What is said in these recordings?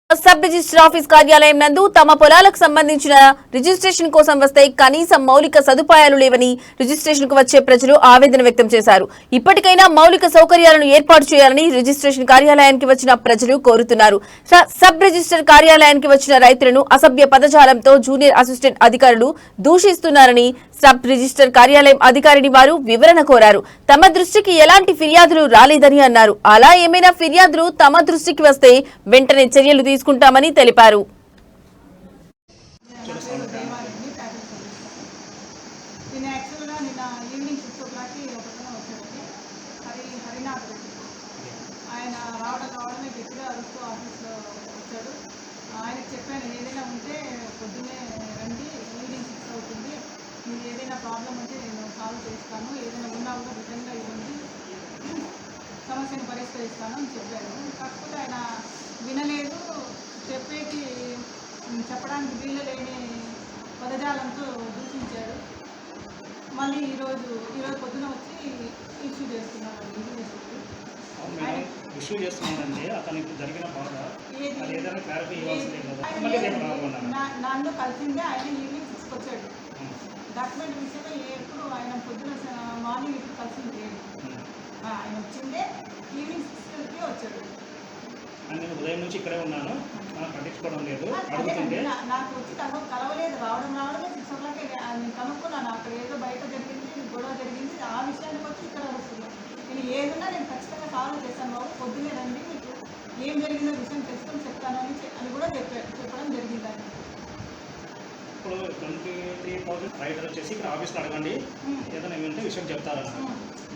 Sub register office కార్యాలయం నందు తమ పొలాలకు సంబంధించిన రిజిస్ట్రేషన్ కోసం వస్తే కనీసం మౌలిక సదుపాయాలు లేవని రిజిస్ట్రేషన్ కు వచ్చే ప్రజలు ఆవేదన వ్యక్తం చేశారు. ఇప్పటికైనా మౌలిక సౌకర్యాలను ఏర్పాటు చేయాలని రిజిస్ట్రేషన్ కార్యాలయానికి వచ్చిన ప్రజలు కోరుతున్నారు. సబ్ రిజిస్టర్ కార్యాలయానికి వచ్చిన రైతులను అసభ్య పదజాలంతో జూనియర్ అసిస్టెంట్ అధికారులు దూషిస్తున్నారని సబ్ రిజిస్టర్ కార్యాలయం అధికారిని వారు వివరణ కోరారు. తమ దృష్టికి ఎలాంటి ఫిర్యాదులు రాలేదని అన్నారు. అలా ఏమైనా ఫిర్యాదులు తమ దృష్టికి వస్తే వెంటనే చర్యలు తీసుకుంటామని తెలిపారు. ఆయనకు చెప్పాను, ఏదైనా ఉంటే పొద్దున్నే రండి, ఈవినింగ్ 6 అవుతుంది, మీరు ఏదైనా ప్రాబ్లం ఉంటే నేను సాల్వ్ చేస్తాను, ఏదైనా ఉన్నా కూడా రిటర్న్గా ఇవ్వండి, సమస్యను పరిష్కరిస్తాను అని చెప్పారు. కాకపోతే ఆయన వినలేదు. చెప్పడానికి వీలు లేని పదజాలంతో దూషించాడు. మళ్ళీ ఈరోజు పొద్దున వచ్చి ఇష్యూ చేస్తున్నారు. ఇష్యూ చేస్తున్నానండి. అతనికి జరిగిన బాధ నన్ను కలిసిందే ఆయన ఈవినింగ్ 6కి వచ్చాడు. డాక్యుమెంట్ విషయంలో ఎప్పుడు ఆయన పొద్దున మార్నింగ్ ఇప్పుడు కలిసింది లేదు. ఆయన వచ్చిందే ఈవినింగ్ 6కి వచ్చాడు. నేను ఉదయం నుంచి ఇక్కడే ఉన్నాను, పట్టించుకోవడం లేదు. అడుగుతుంటే నాకు వచ్చి కలవలేదు. రావడమే 6 o'clock నేను కనుక్కున్నాను. అక్కడ ఏదో బయట జరిగింది, గొడవ జరిగింది, ఆ విషయానికి వచ్చి ఇక్కడ వస్తున్నాను. నేను ఏదన్నా నేను ఖచ్చితంగా సాల్వ్ చేశాను బాబు, పొద్దున్నే రండి, మీకు ఏం జరిగిందో విషయం తెలుసుకొని చెప్తానని కూడా చెప్పడం జరిగింది. ఇప్పుడు 23,000 రైటర్ వచ్చేసి ఇక్కడ ఆఫీస్లో అడగండి, ఏదైనా ఏమంటే విషయం చెప్తారన్న.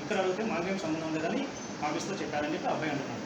ఇక్కడ అడిగితే మాకేం సంబంధం లేదని ఆఫీస్లో చెప్పారని చెప్పి అబ్బాయి అంటున్నాడు.